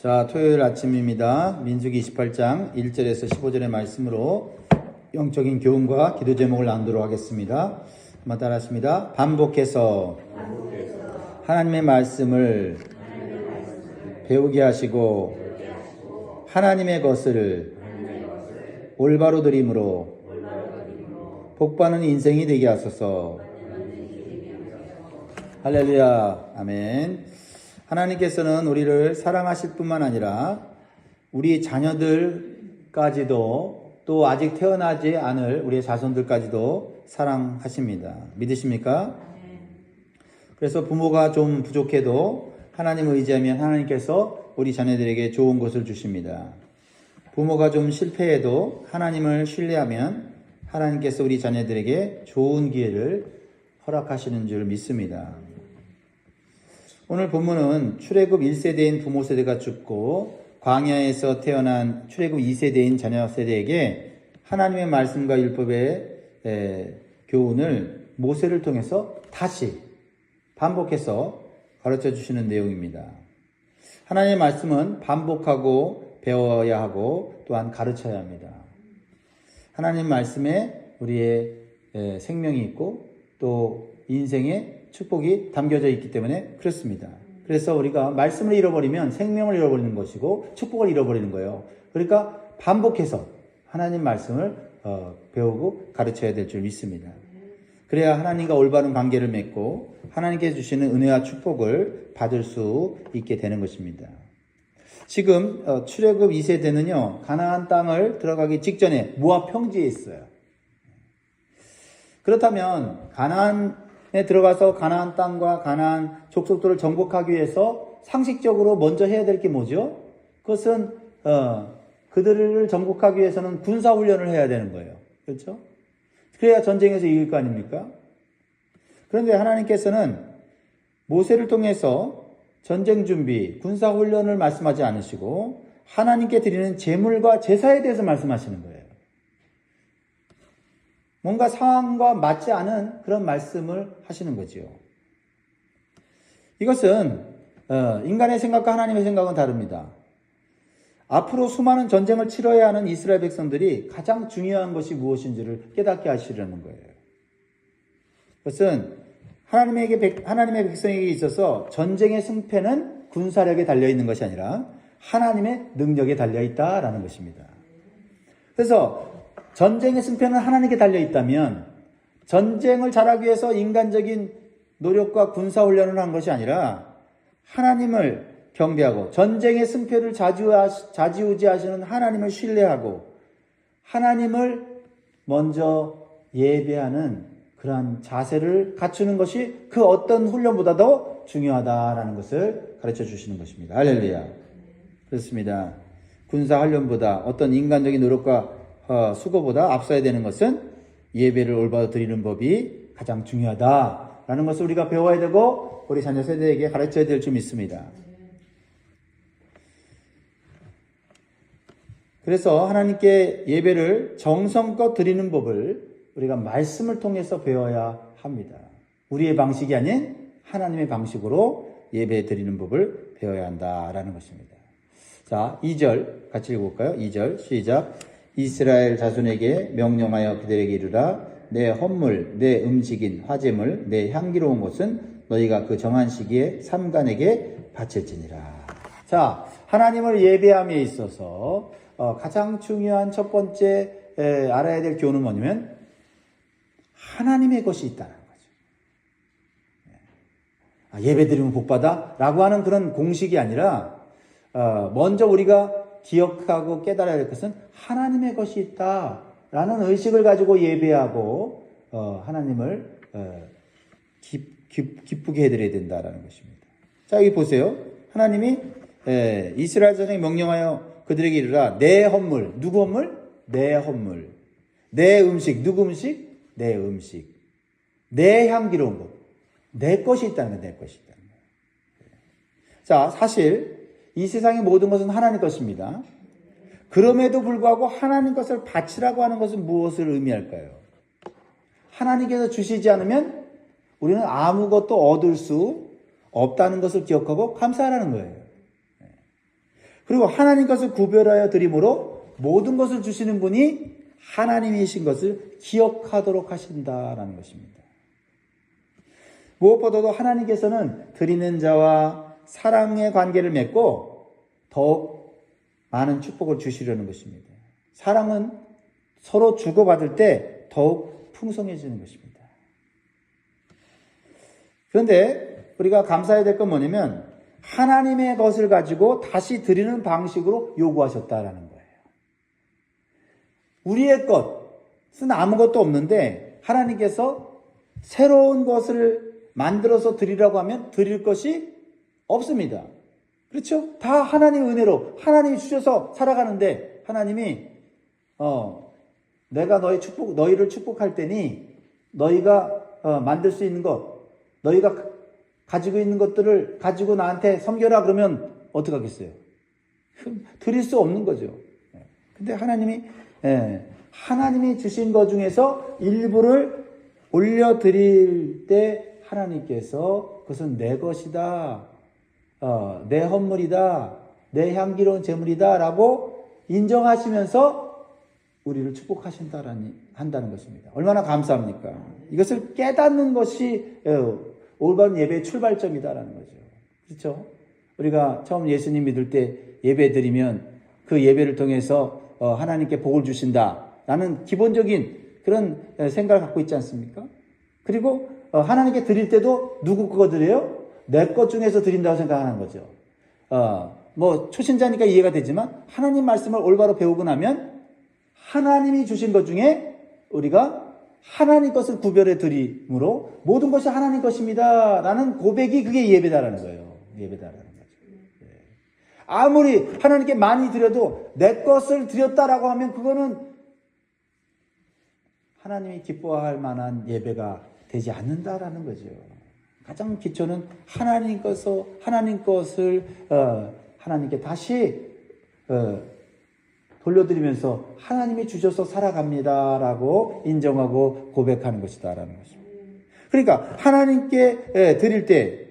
자, 토요일 아침입니다. 민수기 28장 1절에서 15절의 말씀으로 영적인 교훈과 기도 제목을 나누도록 하겠습니다. 한번 따라하십니다. 반복해서 하나님의 말씀을 배우게 하시고 하나님의 것을 올바로 드림으로 복받는 인생이 되게 하소서. 할렐루야. 아멘. 하나님께서는 우리를 사랑하실 뿐만 아니라 우리 자녀들까지도 또 아직 태어나지 않을 우리의 자손들까지도 사랑하십니다. 믿으십니까? 그래서 부모가 좀 부족해도 하나님을 의지하면 하나님께서 우리 자녀들에게 좋은 것을 주십니다. 부모가 좀 실패해도 하나님을 신뢰하면 하나님께서 우리 자녀들에게 좋은 기회를 허락하시는 줄 믿습니다. 오늘 본문은 출애굽 1세대인 부모 세대가 죽고 광야에서 태어난 출애굽 2세대인 자녀 세대에게 하나님의 말씀과 율법의 교훈을 모세를 통해서 다시 반복해서 가르쳐 주시는 내용입니다. 하나님의 말씀은 반복하고 배워야 하고 또한 가르쳐야 합니다. 하나님 말씀에 우리의 생명이 있고 또 인생의 축복이 담겨져 있기 때문에 그렇습니다. 그래서 우리가 말씀을 잃어버리면 생명을 잃어버리는 것이고 축복을 잃어버리는 거예요. 그러니까 반복해서 하나님 말씀을 배우고 가르쳐야 될 줄 믿습니다. 그래야 하나님과 올바른 관계를 맺고 하나님께 주시는 은혜와 축복을 받을 수 있게 되는 것입니다. 지금 출애굽 2세대는요. 가나안 땅을 들어가기 직전에 모압 평지에 있어요. 그렇다면 가나안에 들어가서 가나안 땅과 가나안 족속들을 정복하기 위해서 상식적으로 먼저 해야 될 게 뭐죠? 그것은 그들을 정복하기 위해서는 군사훈련을 해야 되는 거예요. 그렇죠? 그래야 전쟁에서 이길 거 아닙니까? 그런데 하나님께서는 모세를 통해서 전쟁 준비, 군사훈련을 말씀하지 않으시고 하나님께 드리는 제물과 제사에 대해서 말씀하시는 거예요. 뭔가 상황과 맞지 않은 그런 말씀을 하시는 거지요. 이것은 인간의 생각과 하나님의 생각은 다릅니다. 앞으로 수많은 전쟁을 치러야 하는 이스라엘 백성들이 가장 중요한 것이 무엇인지를 깨닫게 하시려는 거예요. 그것은 하나님의 백성에게 있어서 전쟁의 승패는 군사력에 달려있는 것이 아니라 하나님의 능력에 달려있다라는 것입니다. 그래서 전쟁의 승패는 하나님께 달려있다면 전쟁을 잘하기 위해서 인간적인 노력과 군사훈련을 한 것이 아니라 하나님을 경배하고 전쟁의 승패를 좌지우지하시는 하나님을 신뢰하고 하나님을 먼저 예배하는 그러한 자세를 갖추는 것이 그 어떤 훈련보다도 중요하다라는 것을 가르쳐 주시는 것입니다. 할렐루야. 그렇습니다. 군사훈련보다 어떤 인간적인 노력과 수고보다 앞서야 되는 것은 예배를 올바로 드리는 법이 가장 중요하다라는 것을 우리가 배워야 되고 우리 자녀 세대에게 가르쳐야 될 줄 믿습니다. 그래서 하나님께 예배를 정성껏 드리는 법을 우리가 말씀을 통해서 배워야 합니다. 우리의 방식이 아닌 하나님의 방식으로 예배 드리는 법을 배워야 한다라는 것입니다. 자, 2절 같이 읽어볼까요? 2절 시작. 이스라엘 자손에게 명령하여 그들에게 이르라. 내 헌물, 내 음식인 화제물, 내 향기로운 것은 너희가 그 정한 시기에 삼간에게 바칠지니라. 자, 하나님을 예배함에 있어서 가장 중요한 첫 번째 알아야 될 교훈은 뭐냐면 하나님의 것이 있다는 거죠. 예배 드리면 복받아? 라고 하는 그런 공식이 아니라 먼저 우리가 기억하고 깨달아야 될 것은 하나님의 것이 있다라는 의식을 가지고 예배하고 하나님을 기쁘게 해드려야 된다라는 것입니다. 자, 여기 보세요. 하나님이 이스라엘 자손에게 명령하여 그들에게 이르라. 내 헌물, 누구 헌물? 내 헌물. 내 음식, 누구 음식? 내 음식. 내 향기로운 것. 내 것이 있다는 거예요. 내 것이 있다는 거예요. 자, 사실 이 세상의 모든 것은 하나님 것입니다. 그럼에도 불구하고 하나님 것을 바치라고 하는 것은 무엇을 의미할까요? 하나님께서 주시지 않으면 우리는 아무것도 얻을 수 없다는 것을 기억하고 감사하라는 거예요. 그리고 하나님 것을 구별하여 드림으로 모든 것을 주시는 분이 하나님이신 것을 기억하도록 하신다라는 것입니다. 무엇보다도 하나님께서는 드리는 자와 사랑의 관계를 맺고 더욱 많은 축복을 주시려는 것입니다. 사랑은 서로 주고받을 때 더욱 풍성해지는 것입니다. 그런데 우리가 감사해야 될 건 뭐냐면 하나님의 것을 가지고 다시 드리는 방식으로 요구하셨다라는 거예요. 우리의 것은 아무것도 없는데 하나님께서 새로운 것을 만들어서 드리라고 하면 드릴 것이 없습니다. 그렇죠? 다 하나님의 은혜로 하나님이 주셔서 살아가는데 하나님이 내가 너희를 축복할 때니 너희가 만들 수 있는 것, 너희가 가지고 있는 것들을 가지고 나한테 섬겨라 그러면 어떡하겠어요? 드릴 수 없는 거죠. 근데 하나님이 주신 것 중에서 일부를 올려드릴 때 하나님께서 그것은 내 것이다, 내 헌물이다, 내 향기로운 제물이다 라고 인정하시면서 우리를 축복하신다는 것입니다. 얼마나 감사합니까? 이것을 깨닫는 것이 올바른 예배의 출발점이다라는 거죠. 그렇죠? 우리가 처음 예수님 믿을 때 예배 드리면 그 예배를 통해서 하나님께 복을 주신다라는 기본적인 그런 생각을 갖고 있지 않습니까? 그리고 하나님께 드릴 때도 누구 거 드려요? 내 것 중에서 드린다고 생각하는 거죠. 초신자니까 이해가 되지만 하나님 말씀을 올바로 배우고 나면 하나님이 주신 것 중에 우리가 하나님 것을 구별해 드림으로 모든 것이 하나님 것입니다 라는 고백이 그게 예배다라는 거예요. 예배다라는 거죠. 아무리 하나님께 많이 드려도 내 것을 드렸다라고 하면 그거는 하나님이 기뻐할 만한 예배가 되지 않는다라는 거죠. 가장 기초는 하나님 것을 하나님께 다시 돌려드리면서 하나님이 주셔서 살아갑니다라고 인정하고 고백하는 것이다라는 것입니다. 그러니까 하나님께 드릴 때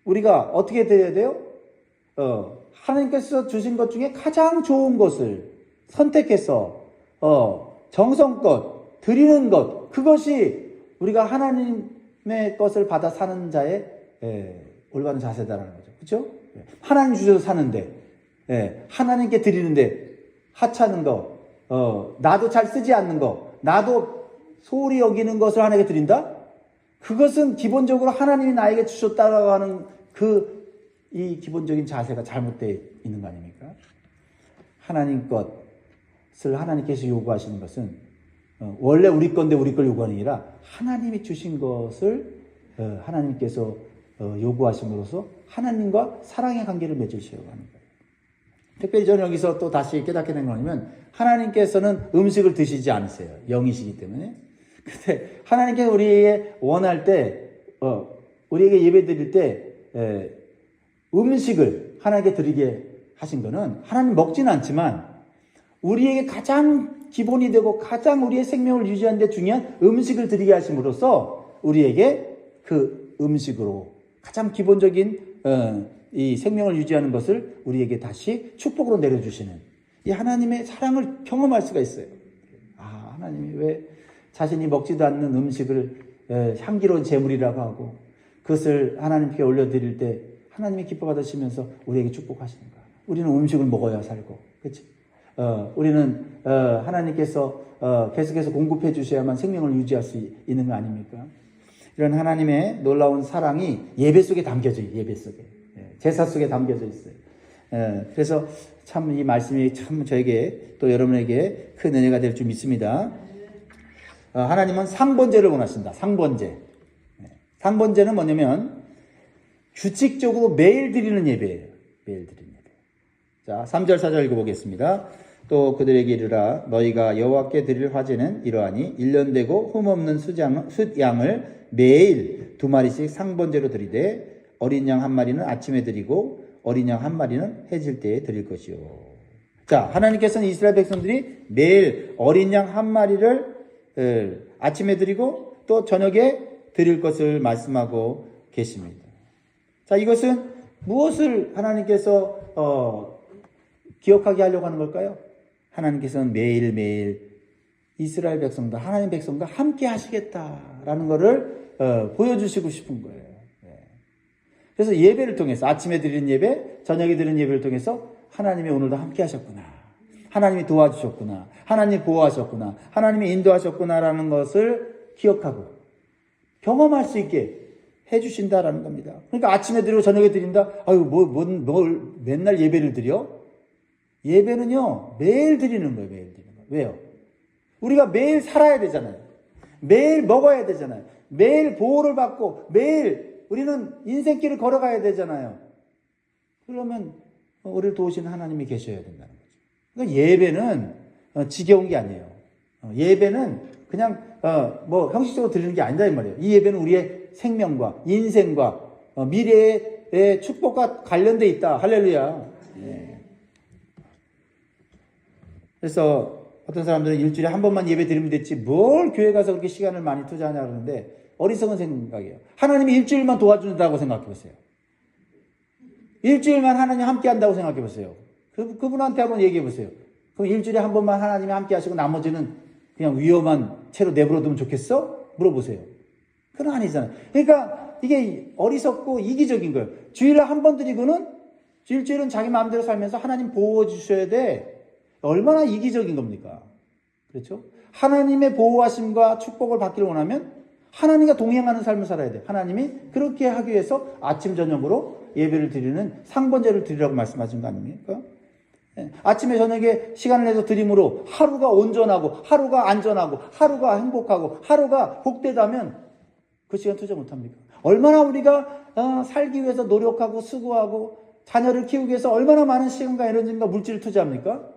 우리가 어떻게 드려야 돼요? 하나님께서 주신 것 중에 가장 좋은 것을 선택해서 정성껏 드리는 것, 그것이 우리가 하나님의 것을 받아 사는 자의 올바른 자세다라는 거죠. 그렇죠? 하나님 주셔서 사는데 하나님께 드리는데 하찮은 거, 나도 잘 쓰지 않는 거, 나도 소홀히 여기는 것을 하나님께 드린다? 그것은 기본적으로 하나님이 나에게 주셨다라고 하는 이 기본적인 자세가 잘못되어 있는 거 아닙니까? 하나님 것을 하나님께서 요구하시는 것은 원래 우리 건데 우리 걸 요구하는 게 아니라 하나님이 주신 것을 하나님께서 요구하심으로써 하나님과 사랑의 관계를 맺으시려고 하는 거예요. 특별히 저는 여기서 또 다시 깨닫게 된 거냐면 하나님께서는 음식을 드시지 않으세요. 영이시기 때문에. 근데 하나님께서 우리에게 원할 때 우리에게 예배 드릴 때 음식을 하나님께 드리게 하신 거는 하나님 먹지는 않지만 우리에게 가장 기본이 되고 가장 우리의 생명을 유지하는 데 중요한 음식을 드리게 하심으로써 우리에게 그 음식으로 가장 기본적인 이 생명을 유지하는 것을 우리에게 다시 축복으로 내려주시는 이 하나님의 사랑을 경험할 수가 있어요. 하나님이 왜 자신이 먹지도 않는 음식을 향기로운 제물이라고 하고 그것을 하나님께 올려드릴 때 하나님이 기뻐 받으시면서 우리에게 축복하시는가. 우리는 음식을 먹어야 살고, 그렇지? 우리는 하나님께서 계속해서 공급해 주셔야만 생명을 유지할 수 있는 거 아닙니까? 이런 하나님의 놀라운 사랑이 예배 속에 담겨져 있어요. 예배 속에. 제사 속에 담겨져 있어요. 그래서 참 이 말씀이 참 저에게 또 여러분에게 큰 은혜가 될 줄 믿습니다. 하나님은 상번제를 원하신다. 상번제. 상번제는 뭐냐면 규칙적으로 매일 드리는 예배예요. 매일 드리는 예배. 자, 3절 4절 읽어보겠습니다. 또 그들에게 이르라 너희가 여호와께 드릴 화제는 이러하니 1년 되고 흠없는 숫양을 매일 2마리씩 상번제로 드리되 어린 양 1마리는 아침에 드리고 어린 양 1마리는 해질 때에 드릴 것이요. 자, 하나님께서는 이스라엘 백성들이 매일 어린 양 1마리를 아침에 드리고 또 저녁에 드릴 것을 말씀하고 계십니다. 자, 이것은 무엇을 하나님께서 기억하게 하려고 하는 걸까요? 하나님께서는 매일매일 이스라엘 백성과 하나님 백성과 함께 하시겠다라는 것을 보여주시고 싶은 거예요. 그래서 예배를 통해서 아침에 드리는 예배, 저녁에 드리는 예배를 통해서 하나님이 오늘도 함께 하셨구나. 하나님이 도와주셨구나. 하나님이 보호하셨구나. 하나님이 인도하셨구나라는 것을 기억하고 경험할 수 있게 해주신다라는 겁니다. 그러니까 아침에 드리고 저녁에 드린다? 아유, 뭘 맨날 예배를 드려? 예배는요, 매일 드리는 거예요, 매일 드리는 거예요. 왜요? 우리가 매일 살아야 되잖아요. 매일 먹어야 되잖아요. 매일 보호를 받고 매일 우리는 인생길을 걸어가야 되잖아요. 그러면 우리를 도우시는 하나님이 계셔야 된다는 거죠. 그러니까 예배는 지겨운 게 아니에요. 예배는 그냥 형식적으로 드리는 게 아니다 이 말이에요. 이 예배는 우리의 생명과 인생과 미래의 축복과 관련돼 있다. 할렐루야. 네. 그래서 어떤 사람들은 일주일에 한 번만 예배 드리면 됐지 뭘 교회 가서 그렇게 시간을 많이 투자하냐 그러는데 어리석은 생각이에요. 하나님이 일주일만 도와준다고 생각해 보세요. 일주일만 하나님 함께 한다고 생각해 보세요. 그분한테 한번 얘기해 보세요. 그럼 일주일에 한 번만 하나님이 함께 하시고 나머지는 그냥 위험한 채로 내버려 두면 좋겠어? 물어보세요. 그건 아니잖아요. 그러니까 이게 어리석고 이기적인 거예요. 주일에 한 번 드리고는 일주일은 자기 마음대로 살면서 하나님 보호해 주셔야 돼. 얼마나 이기적인 겁니까? 그렇죠? 하나님의 보호하심과 축복을 받기를 원하면 하나님과 동행하는 삶을 살아야 돼. 하나님이 그렇게 하기 위해서 아침 저녁으로 예배를 드리는 상번제를 드리라고 말씀하신 거 아닙니까? 아침에 저녁에 시간을 내서 드림으로 하루가 온전하고 하루가 안전하고 하루가 행복하고 하루가 복되다면 그 시간 투자 못합니까? 얼마나 우리가 살기 위해서 노력하고 수고하고 자녀를 키우기 위해서 얼마나 많은 시간과 에너지과 물질을 투자합니까?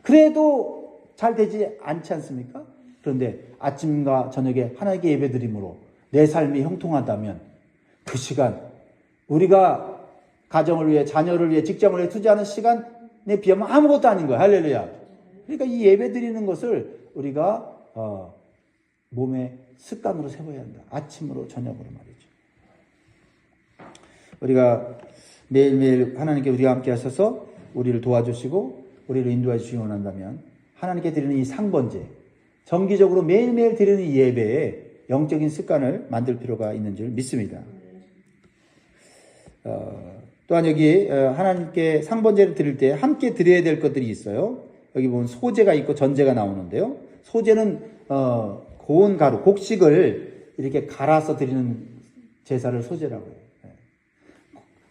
그래도 잘 되지 않지 않습니까? 그런데 아침과 저녁에 하나님께 예배드림으로 내 삶이 형통하다면 그 시간 우리가 가정을 위해 자녀를 위해 직장을 위해 투자하는 시간에 비하면 아무것도 아닌 거야. 할렐루야. 그러니까 이 예배드리는 것을 우리가 몸의 습관으로 세워야 한다. 아침으로 저녁으로 말이죠. 우리가 매일매일 하나님께 우리와 함께 하셔서 우리를 도와주시고 우리를 인도해 주시기 원한다면 하나님께 드리는 이 상번제, 정기적으로 매일매일 드리는 이 예배에 영적인 습관을 만들 필요가 있는 줄 믿습니다. 또한 여기 하나님께 상번제를 드릴 때 함께 드려야 될 것들이 있어요. 여기 보면 소제가 있고 전제가 나오는데요. 소제는 고운 가루, 곡식을 이렇게 갈아서 드리는 제사를 소제라고 해요.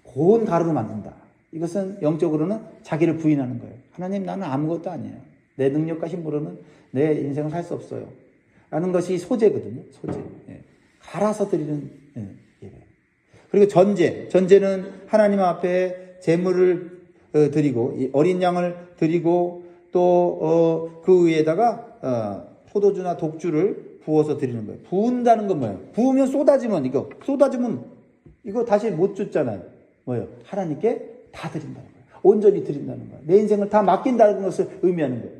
고운 가루로 만든다. 이것은 영적으로는 자기를 부인하는 거예요. 하나님, 나는 아무것도 아니에요. 내 능력과 힘으로는 내 인생을 살 수 없어요. 라는 것이 소제거든요. 소제. 갈아서 드리는 예배. 그리고 전제는 하나님 앞에 제물을 드리고 어린 양을 드리고 또 그 위에다가 포도주나 독주를 부어서 드리는 거예요. 부은다는 건 뭐예요? 부으면 쏟아지면 이거 다시 못 줬잖아요. 뭐예요? 하나님께 다 드린다는 거예요. 온전히 드린다는 거예요. 내 인생을 다 맡긴다는 것을 의미하는 거예요.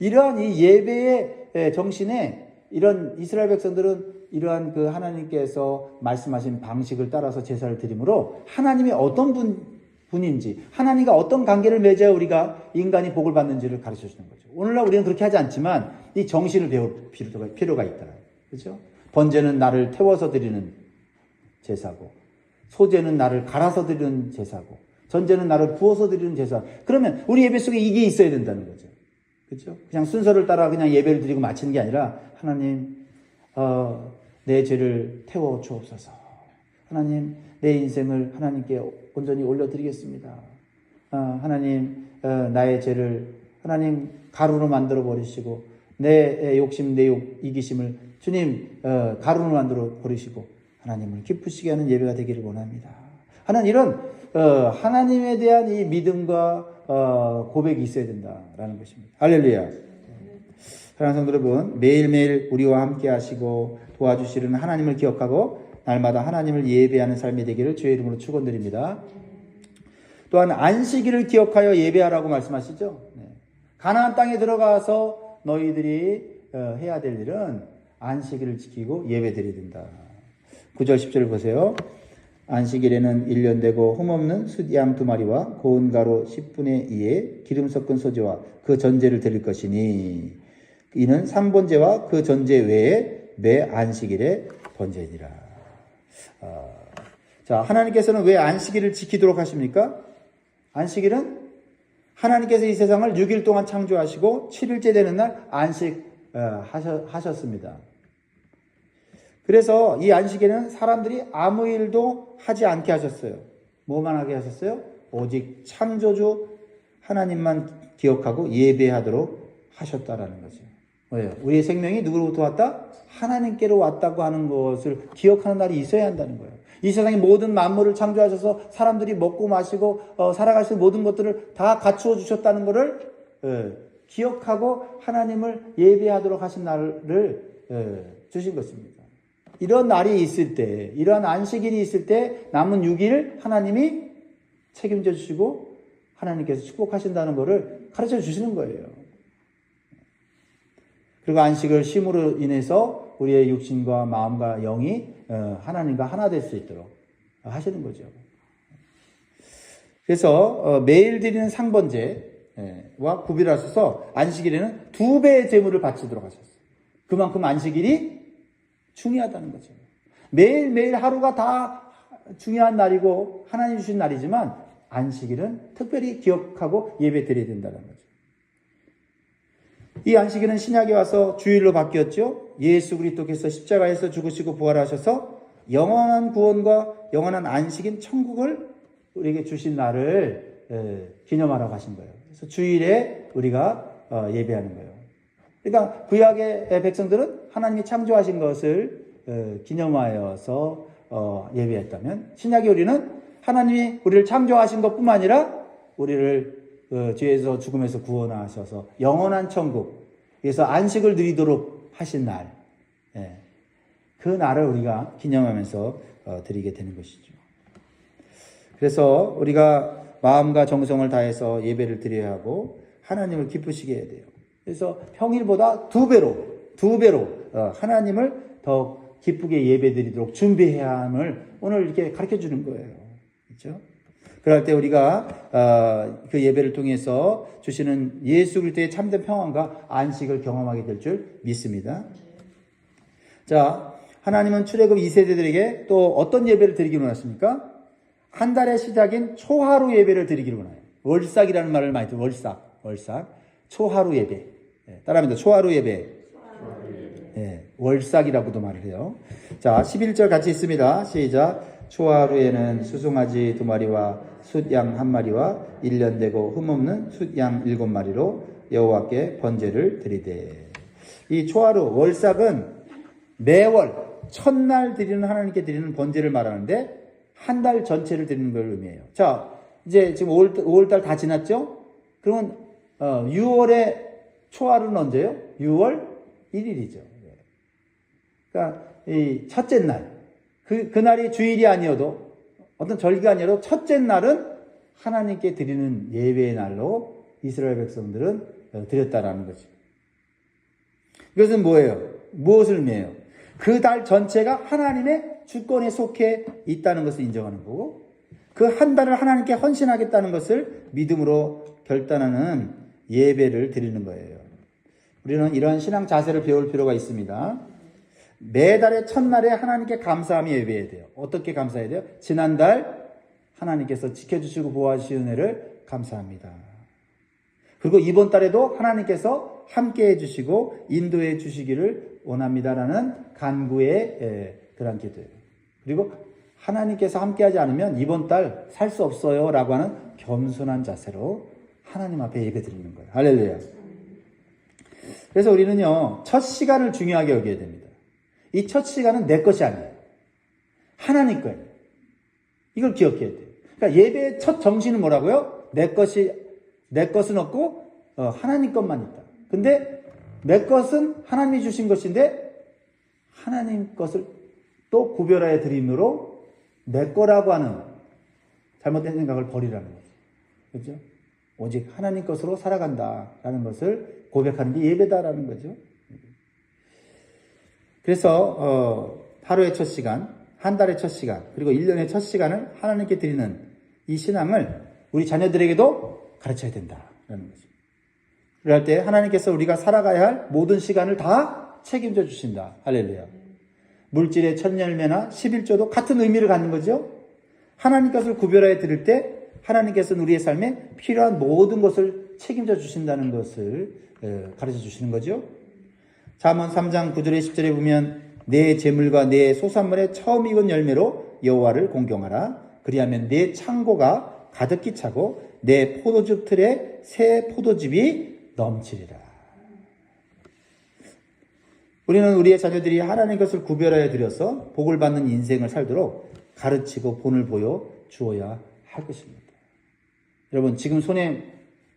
이러한 이 예배의 정신에 이런 이스라엘 백성들은 이러한 그 하나님께서 말씀하신 방식을 따라서 제사를 드림으로 하나님이 어떤 분인지 하나님과 어떤 관계를 맺어야 우리가 인간이 복을 받는지를 가르쳐 주는 거죠. 오늘날 우리는 그렇게 하지 않지만 이 정신을 배울 필요가 있다. 그렇죠? 번제는 나를 태워서 드리는 제사고 소제는 나를 갈아서 드리는 제사고 전제는 나를 부어서 드리는 제사. 그러면 우리 예배 속에 이게 있어야 된다는 거죠. 그렇죠? 그냥 순서를 따라 그냥 예배를 드리고 마치는 게 아니라 하나님 내 죄를 태워 주옵소서. 하나님 내 인생을 하나님께 온전히 올려드리겠습니다. 하나님 나의 죄를 하나님 가루로 만들어 버리시고 내 욕심 내 이기심을 주님 가루로 만들어 버리시고 하나님을 기쁘시게 하는 예배가 되기를 원합니다. 하나님 이런 하나님에 대한 이 믿음과 고백이 있어야 된다라는 것입니다. 할렐루야. 사랑하는 성도 여러분, 매일매일 우리와 함께 하시고 도와주시는 하나님을 기억하고 날마다 하나님을 예배하는 삶이 되기를 주의 이름으로 축원드립니다. 또한 안식일을 기억하여 예배하라고 말씀하시죠. 가나안 땅에 들어가서 너희들이 해야 될 일은 안식일을 지키고 예배드려야 된다. 9절 10절을 보세요. 안식일에는 1년 되고 흠없는 숫양 2마리와 고운 가루 10분의 2에 기름 섞은 소재와 그 전제를 드릴 것이니 이는 3번제와 그 전제 외에 매 안식일에 번제니라. 자, 하나님께서는 왜 안식일을 지키도록 하십니까? 안식일은 하나님께서 이 세상을 6일 동안 창조하시고 7일째 되는 날 안식하셨습니다. 그래서 이 안식일에는 사람들이 아무 일도 하지 않게 하셨어요. 뭐만 하게 하셨어요? 오직 창조주 하나님만 기억하고 예배하도록 하셨다라는 거죠. 왜요? 우리의 생명이 누구로부터 왔다? 하나님께로 왔다고 하는 것을 기억하는 날이 있어야 한다는 거예요. 이 세상의 모든 만물을 창조하셔서 사람들이 먹고 마시고 살아갈 수 있는 모든 것들을 다 갖추어 주셨다는 것을 기억하고 하나님을 예배하도록 하신 날을 주신 것입니다. 이런 날이 있을 때, 이러한 안식일이 있을 때 남은 6일 하나님이 책임져 주시고 하나님께서 축복하신다는 것을 가르쳐 주시는 거예요. 그리고 안식을 쉼으로 인해서 우리의 육신과 마음과 영이 하나님과 하나 될 수 있도록 하시는 거죠. 그래서 매일 드리는 상번제와 구별하셔서 안식일에는 2배의 제물을 바치도록 하셨어요. 그만큼 안식일이 중요하다는 거죠. 매일매일 하루가 다 중요한 날이고 하나님 주신 날이지만 안식일은 특별히 기억하고 예배 드려야 된다는 거죠. 이 안식일은 신약에 와서 주일로 바뀌었죠. 예수 그리스도께서 십자가에서 죽으시고 부활하셔서 영원한 구원과 영원한 안식인 천국을 우리에게 주신 날을 기념하라고 하신 거예요. 그래서 주일에 우리가 예배하는 거예요. 그러니까 구약의 백성들은 하나님이 창조하신 것을 기념하여서 예배했다면 신약의 우리는 하나님이 우리를 창조하신 것뿐만 아니라 우리를 죄에서 죽음에서 구원하셔서 영원한 천국, 그래서 안식을 누리도록 하신 날, 그 날을 우리가 기념하면서 드리게 되는 것이죠. 그래서 우리가 마음과 정성을 다해서 예배를 드려야 하고 하나님을 기쁘시게 해야 돼요. 그래서 평일보다 2배로 하나님을 더 기쁘게 예배드리도록 준비해야 함을 오늘 이렇게 가르쳐 주는 거예요. 그렇죠? 그럴 때 우리가 그 예배를 통해서 주시는 예수 그리스도의 참된 평안과 안식을 경험하게 될 줄 믿습니다. 자, 하나님은 출애굽 2세대들에게 또 어떤 예배를 드리기를 원하십니까? 한 달의 시작인 초하루 예배를 드리기를 원해요. 월삭이라는 말을 많이 들어요. 월삭. 초하루 예배. 따라합니다. 초하루 예배. 월삭이라고도 말을 해요. 자, 11절 같이 있습니다. 시작. 초하루에는 수송아지 2마리와 숫양 1마리와 1년 되고 흠없는 숫양 7마리로 여호와께 번제를 드리되. 이 초하루, 월삭은 매월 첫날 드리는 하나님께 드리는 번제를 말하는데 한 달 전체를 드리는 걸 의미해요. 자, 이제 지금 5월달 다 지났죠? 그러면 6월의 초하루는 언제요? 6월 1일이죠. 그러니까 이 첫째 날, 그날이 주일이 아니어도 어떤 절기가 아니어도 첫째 날은 하나님께 드리는 예배의 날로 이스라엘 백성들은 드렸다라는 거죠. 이것은 뭐예요? 무엇을 의미해요? 그 달 전체가 하나님의 주권에 속해 있다는 것을 인정하는 거고, 그 한 달을 하나님께 헌신하겠다는 것을 믿음으로 결단하는 예배를 드리는 거예요. 우리는 이러한 신앙 자세를 배울 필요가 있습니다. 매달의 첫날에 하나님께 감사하며 예배해야 돼요. 어떻게 감사해야 돼요? 지난달 하나님께서 지켜주시고 보호하시는 은혜를 감사합니다. 그리고 이번 달에도 하나님께서 함께해 주시고 인도해 주시기를 원합니다라는 간구의 그런 기도예요. 그리고 하나님께서 함께하지 않으면 이번 달 살 수 없어요 라고 하는 겸손한 자세로 하나님 앞에 예배 드리는 거예요. 할렐루야. 그래서 우리는요, 첫 시간을 중요하게 여겨야 됩니다. 이 첫 시간은 내 것이 아니에요. 하나님 거예요. 이걸 기억해야 돼요. 그러니까 예배의 첫 정신은 뭐라고요? 내 것은 없고 하나님 것만 있다. 근데 내 것은 하나님이 주신 것인데 하나님 것을 또 구별하여 드림으로 내 거라고 하는 잘못된 생각을 버리라는 거죠. 그렇죠? 오직 하나님 것으로 살아간다라는 것을 고백하는 게 예배다라는 거죠. 그래서 하루의 첫 시간 한 달의 첫 시간, 그리고 1년의 첫 시간을 하나님께 드리는 이 신앙을 우리 자녀들에게도 가르쳐야 된다라는 거죠. 그럴 때 하나님께서 우리가 살아가야 할 모든 시간을 다 책임져 주신다. 할렐루야. 물질의 첫 열매나 11조도 같은 의미를 갖는 거죠. 하나님 것을 구별하여 드릴 때 하나님께서는 우리의 삶에 필요한 모든 것을 책임져 주신다는 것을 가르쳐 주시는 거죠. 잠언 3장 9절에 10절에 보면 내 재물과 내 소산물의 처음 익은 열매로 여호와를 공경하라. 그리하면 내 창고가 가득히 차고 내 포도즙 틀에 새 포도즙이 넘치리라. 우리는 우리의 자녀들이 하나님 것을 구별하여 드려서 복을 받는 인생을 살도록 가르치고 본을 보여 주어야 할 것입니다. 여러분, 지금 손에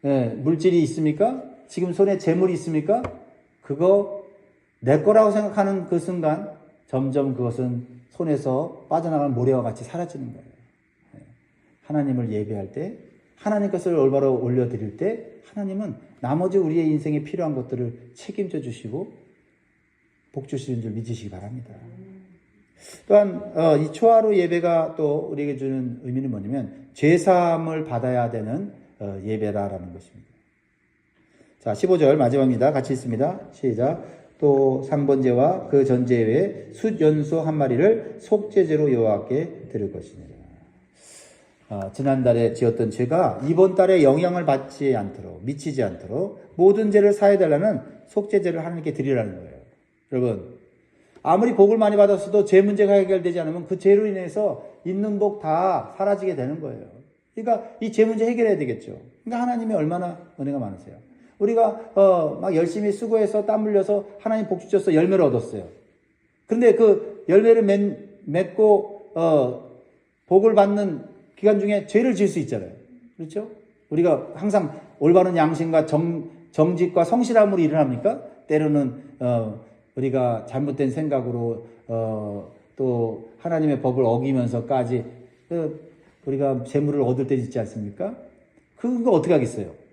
물질이 있습니까? 지금 손에 재물이 있습니까? 그거 내 거라고 생각하는 그 순간 점점 그것은 손에서 빠져나간 모래와 같이 사라지는 거예요. 하나님을 예배할 때, 하나님 것을 올바로 올려드릴 때 하나님은 나머지 우리의 인생에 필요한 것들을 책임져 주시고 복 주시는 줄 믿으시기 바랍니다. 또한 이 초하루 예배가 또 우리에게 주는 의미는 뭐냐면 죄사함을 받아야 되는 예배라라는 것입니다. 자, 15절 마지막입니다. 같이 읽습니다. 시작. 또 상번제와 그 전제외에 숫연소 한 마리를 속죄제로 여호와께 드릴 것이니라. 지난달에 지었던 죄가 이번 달에 영향을 받지 않도록, 미치지 않도록 모든 죄를 사해달라는 속죄제를 하나님께 드리라는 거예요. 여러분, 아무리 복을 많이 받았어도 죄 문제가 해결되지 않으면 그 죄로 인해서 있는 복 다 사라지게 되는 거예요. 그러니까 이 죄 문제 해결해야 되겠죠. 그러니까 하나님이 얼마나 은혜가 많으세요. 우리가 막 열심히 수고해서 땀 흘려서 하나님 복 주셔서 열매를 얻었어요. 그런데 그 열매를 맺고 복을 받는 기간 중에 죄를 지을 수 있잖아요. 그렇죠? 우리가 항상 올바른 양심과 정직과 성실함으로 일을 합니까? 때로는 우리가 잘못된 생각으로 또 하나님의 법을 어기면서까지 우리가 재물을 얻을 때 있지 않습니까? 그거 어떻게 하겠어요?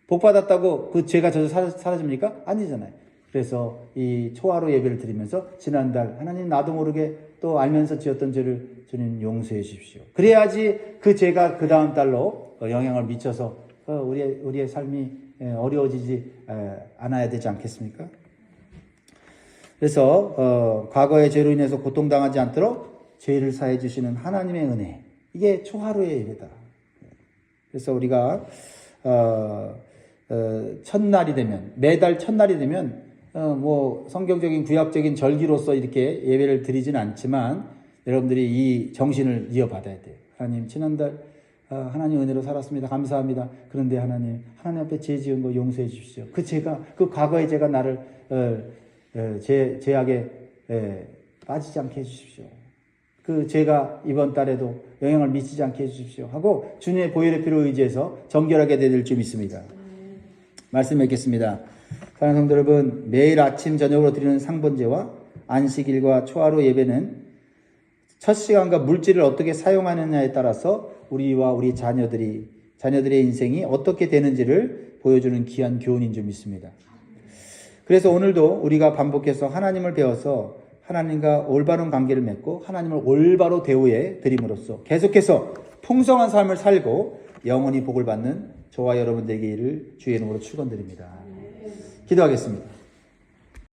복 받았다고 그 죄가 사라집니까? 아니잖아요. 그래서 이 초하루 예배를 드리면서 지난달 하나님 나도 모르게 또 알면서 지었던 죄를 주님 용서해 주십시오. 그래야지 그 죄가 그 다음 달로 영향을 미쳐서 우리의 삶이 어려워지지 않아야 되지 않겠습니까? 그래서 과거의 죄로 인해서 고통당하지 않도록 죄를 사해 주시는 하나님의 은혜, 이게 초하루의 예배다. 그래서 우리가 첫날이 되면, 매달 첫날이 되면 뭐 성경적인 구약적인 절기로서 이렇게 예배를 드리진 않지만 여러분들이 이 정신을 이어받아야 돼요. 하나님, 지난달 하나님 은혜로 살았습니다. 감사합니다. 그런데 하나님 앞에 죄 지은 거 용서해 주십시오. 그 죄가, 그 과거의 죄가 나를 죄악에 빠지지 않게 해주십시오. 그 죄가 이번 달에도 영향을 미치지 않게 해주십시오 하고 주님의 보혈의 피로 의지해서 정결하게 될 줄 믿습니다. 말씀 맺겠습니다. 사랑하는 성도 여러분, 매일 아침 저녁으로 드리는 상번제와 안식일과 초하루 예배는 첫 시간과 물질을 어떻게 사용하느냐에 따라서 우리와 우리 자녀들의 인생이 어떻게 되는지를 보여주는 귀한 교훈인 줄 믿습니다. 그래서 오늘도 우리가 반복해서 하나님을 배워서 하나님과 올바른 관계를 맺고 하나님을 올바로 대우해 드림으로써 계속해서 풍성한 삶을 살고 영원히 복을 받는 저와 여러분 되기를 주의 이름으로 축원드립니다. 기도하겠습니다.